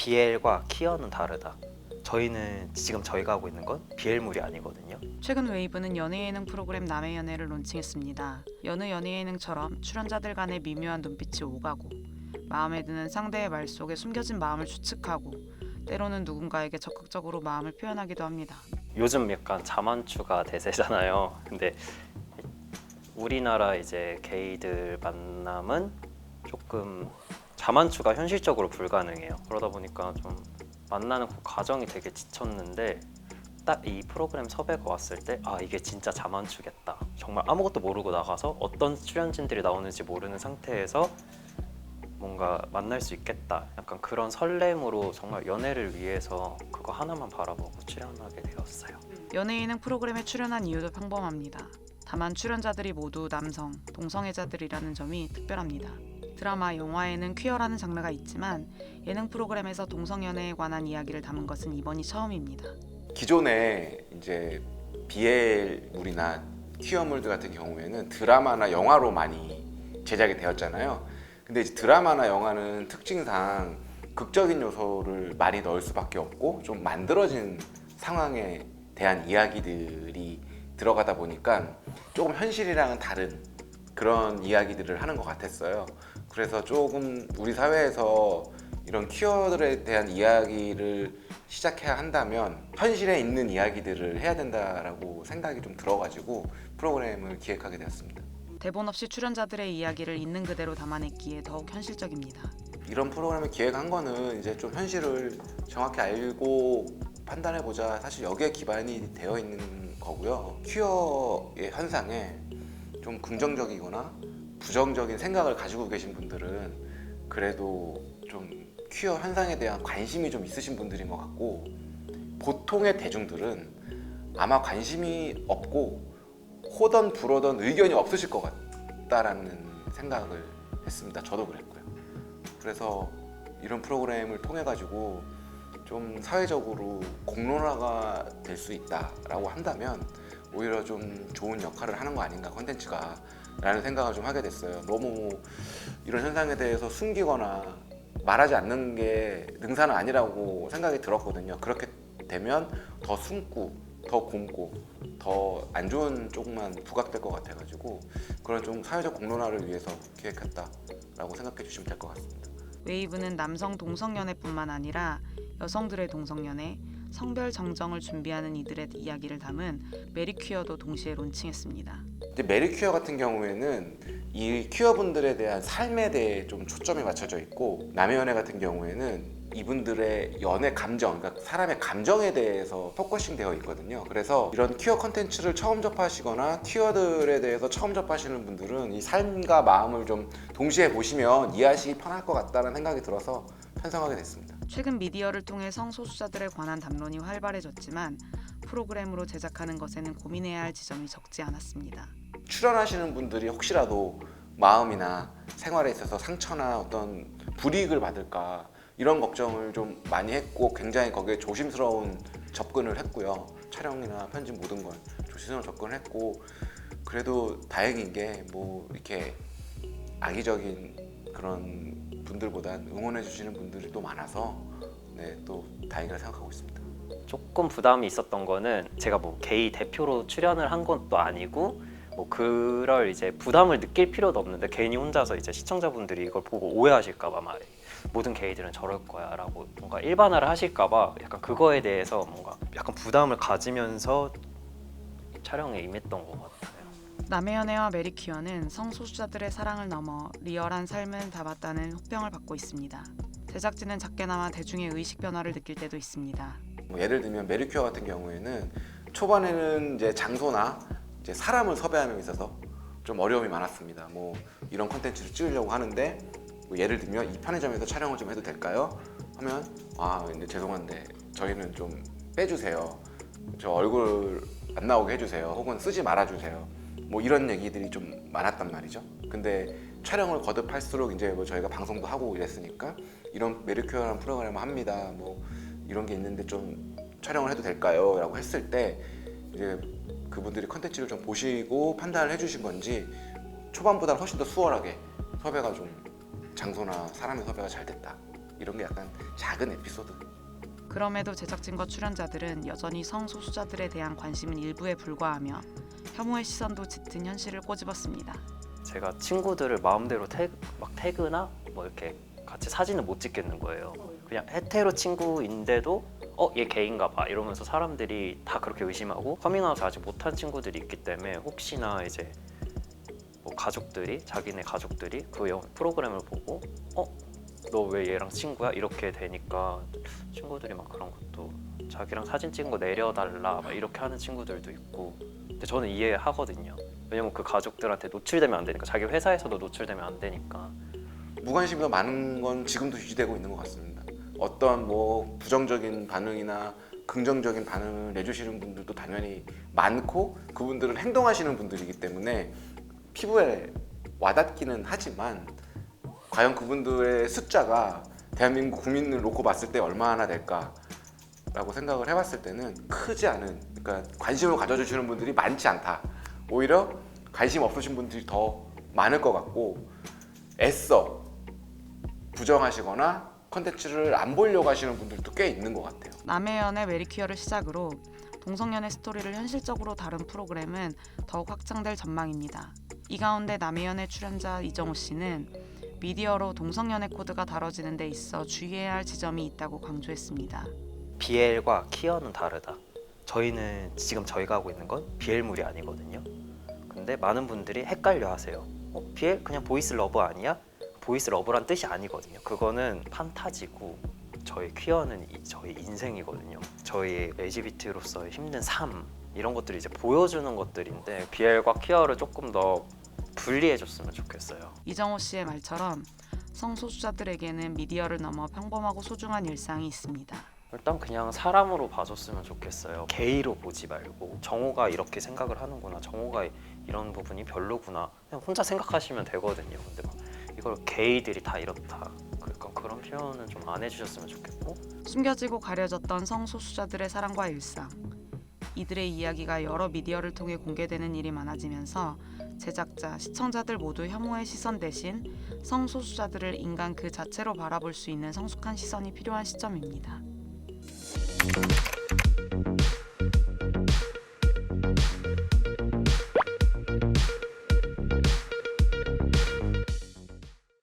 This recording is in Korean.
BL과 퀴어는 다르다. 저희는 지금 저희가 하고 있는 건 BL물이 아니거든요. 최근 웨이브는 연애 예능 프로그램 남의 연애를 론칭했습니다. 여느 연애 예능처럼 출연자들 간의 미묘한 눈빛이 오가고 마음에 드는 상대의 말 속에 숨겨진 마음을 추측하고 때로는 누군가에게 적극적으로 마음을 표현하기도 합니다. 요즘 약간 자만추가 대세잖아요. 근데 우리나라 이제 게이들 만남은 조금 자만추가 현실적으로 불가능해요. 그러다 보니까 좀 만나는 그 과정이 되게 지쳤는데 딱 이 프로그램 섭외가 왔을 때 아 이게 진짜 자만추겠다. 정말 아무것도 모르고 나가서 어떤 출연진들이 나오는지 모르는 상태에서 뭔가 만날 수 있겠다. 약간 그런 설렘으로 정말 연애를 위해서 그거 하나만 바라보고 출연하게 되었어요. 연애 예능 프로그램에 출연한 이유도 평범합니다. 다만 출연자들이 모두 남성, 동성애자들이라는 점이 특별합니다. 드라마, 영화에는 퀴어라는 장르가 있지만 예능 프로그램에서 동성연애에 관한 이야기를 담은 것은 이번이 처음입니다. 기존에 이제 BL물이나 퀴어물들 같은 경우에는 드라마나 영화로 많이 제작이 되었잖아요. 근데 이제 드라마나 영화는 특징상 극적인 요소를 많이 넣을 수밖에 없고 좀 만들어진 상황에 대한 이야기들이 들어가다 보니까 조금 현실이랑은 다른 그런 이야기들을 하는 것 같았어요. 그래서 조금 우리 사회에서 이런 퀴어들에 대한 이야기를 시작해야 한다면 현실에 있는 이야기들을 해야 된다라고 생각이 좀 들어가지고 프로그램을 기획하게 되었습니다. 대본 없이 출연자들의 이야기를 있는 그대로 담아냈기에 더욱 현실적입니다. 이런 프로그램을 기획한 거는 이제 좀 현실을 정확히 알고 판단해보자, 사실 여기에 기반이 되어 있는 거고요. 퀴어의 현상에 좀 긍정적이거나 부정적인 생각을 가지고 계신 분들은 그래도 좀 퀴어 현상에 대한 관심이 좀 있으신 분들인 것 같고, 보통의 대중들은 아마 관심이 없고 호던 불호던 의견이 없으실 것 같다라는 생각을 했습니다. 저도 그랬고요. 그래서 이런 프로그램을 통해 가지고 좀 사회적으로 공론화가 될 수 있다라고 한다면 오히려 좀 좋은 역할을 하는 거 아닌가, 콘텐츠가 라는 생각을 좀 하게 됐어요. 너무 이런 현상에 대해서 숨기거나 말하지 않는 게 능사는 아니라고 생각이 들었거든요. 그렇게 되면 더 숨고 더 굼고 더 안 좋은 쪽만 부각될 것 같아가지고 그런 좀 사회적 공론화를 위해서 기획했다라고 생각해 주시면 될 것 같습니다. 웨이브는 남성 동성연애뿐만 아니라 여성들의 동성연애, 성별 정정을 준비하는 이들의 이야기를 담은 메리퀴어도 동시에 론칭했습니다. 이제 메리퀴어 같은 경우에는 이 퀴어분들에 대한 삶에 대해 좀 초점이 맞춰져 있고, 남의 연애 같은 경우에는 이분들의 연애 감정, 그러니까 사람의 감정에 대해서 포커싱 되어 있거든요. 그래서 이런 퀴어 컨텐츠를 처음 접하시거나 퀴어들에 대해서 처음 접하시는 분들은 이 삶과 마음을 좀 동시에 보시면 이해하시기 편할 것 같다는 생각이 들어서 편성하게 됐습니다. 최근 미디어를 통해 성소수자들에 관한 담론이 활발해졌지만 프로그램으로 제작하는 것에는 고민해야 할 지점이 적지 않았습니다. 출연하시는 분들이 혹시라도 마음이나 생활에 있어서 상처나 어떤 불이익을 받을까 이런 걱정을 좀 많이 했고, 굉장히 거기에 조심스러운 접근을 했고요. 촬영이나 편집 모든 걸 조심스러운 접근을 했고, 그래도 다행인 게 뭐 이렇게 악의적인 그런 분들보단 응원해 주시는 분들이 또 많아서 네, 또 다행이라 생각하고 있습니다. 조금 부담이 있었던 거는 제가 뭐 게이 대표로 출연을 한 것도 아니고 뭐 그럴 이제 부담을 느낄 필요도 없는데 괜히 혼자서 이제 시청자분들이 이걸 보고 오해하실까봐 말해. 모든 게이들은 저럴 거야라고 뭔가 일반화를 하실까봐 약간 그거에 대해서 뭔가 약간 부담을 가지면서 촬영에 임했던 것 같아요. 남의 연애와 메리퀴어는 성소수자들의 사랑을 넘어 리얼한 삶을 담았다는 호평을 받고 있습니다. 제작진은 작게나마 대중의 의식 변화를 느낄 때도 있습니다. 뭐 예를 들면 메리큐어 같은 경우에는 초반에는 이제 장소나 이제 사람을 섭외하는 데 있어서 좀 어려움이 많았습니다. 뭐 이런 콘텐츠를 찍으려고 하는데 뭐 예를 들면 이 편의점에서 촬영을 좀 해도 될까요? 하면 아 근데 죄송한데 저희는 좀 빼주세요. 저 얼굴 안 나오게 해주세요. 혹은 쓰지 말아주세요. 뭐 이런 얘기들이 좀 많았단 말이죠. 근데 촬영을 거듭할수록 이제 뭐 저희가 방송도 하고 이랬으니까 이런 메리큐어라는 프로그램을 합니다. 뭐 이런 게 있는데 좀 촬영을 해도 될까요? 라고 했을 때 이제 그분들이 컨텐츠를 좀 보시고 판단을 해주신 건지 초반보다 훨씬 더 수월하게 섭외가 좀 장소나 사람의 섭외가 잘 됐다 이런 게 약간 작은 에피소드. 그럼에도 제작진과 출연자들은 여전히 성소수자들에 대한 관심은 일부에 불과하며 혐오의 시선도 짙은 현실을 꼬집었습니다. 제가 친구들을 마음대로 태그나 뭐 이렇게 같이 사진을 못 찍겠는 거예요. 그냥 헤테로 친구인데도 얘 게이인가 봐 이러면서 사람들이 다 그렇게 의심하고, 커밍아웃을 아직 못한 친구들이 있기 때문에 혹시나 이제 뭐 자기네 가족들이 그 프로그램을 보고 너 왜 얘랑 친구야? 이렇게 되니까 친구들이 막 그런 것도, 자기랑 사진 찍은 거 내려달라 막 이렇게 하는 친구들도 있고. 근데 저는 이해하거든요. 왜냐면 그 가족들한테 노출되면 안 되니까, 자기 회사에서도 노출되면 안 되니까. 무관심이 더 많은 건 지금도 유지되고 있는 것 같습니다. 어떤 뭐 부정적인 반응이나 긍정적인 반응을 내주시는 분들도 당연히 많고, 그분들은 행동하시는 분들이기 때문에 피부에 와닿기는 하지만 과연 그분들의 숫자가 대한민국 국민을 놓고 봤을 때 얼마나 될까라고 생각을 해봤을 때는 크지 않은, 그러니까 관심을 가져주시는 분들이 많지 않다. 오히려 관심 없으신 분들이 더 많을 것 같고, 애써 부정하시거나 컨텐츠를 안 보려고 하시는 분들도 꽤 있는 것 같아요. 남의 연애 메리퀴어를 시작으로 동성연애 스토리를 현실적으로 다룬 프로그램은 더욱 확장될 전망입니다. 이 가운데 남의 연애 출연자 이정호 씨는 미디어로 동성연애 코드가 다뤄지는 데 있어 주의해야 할 지점이 있다고 강조했습니다. BL과 퀴어는 다르다. 저희는 지금 저희가 하고 있는 건 BL물이 아니거든요. 근데 많은 분들이 헷갈려 하세요. BL 그냥 보이스 러브 아니야? 보이스 러브란 뜻이 아니거든요. 그거는 판타지고, 저희 퀴어는 저희 인생이거든요. 저희 LGBT로서의 힘든 삶, 이런 것들이 이제 보여주는 것들인데, BL과 퀴어를 조금 더 분리해줬으면 좋겠어요. 이정호 씨의 말처럼 성소수자들에게는 미디어를 넘어 평범하고 소중한 일상이 있습니다. 일단 그냥 사람으로 봐줬으면 좋겠어요. 게이로 보지 말고, 정호가 이렇게 생각을 하는구나, 정호가 이런 부분이 별로구나, 그냥 혼자 생각하시면 되거든요. 근데 막 이걸 게이들이 다 이렇다, 그러니까 그런 표현은 좀 안 해주셨으면 좋겠고. 숨겨지고 가려졌던 성소수자들의 사랑과 일상, 이들의 이야기가 여러 미디어를 통해 공개되는 일이 많아지면서 제작자, 시청자들 모두 혐오의 시선 대신 성소수자들을 인간 그 자체로 바라볼 수 있는 성숙한 시선이 필요한 시점입니다.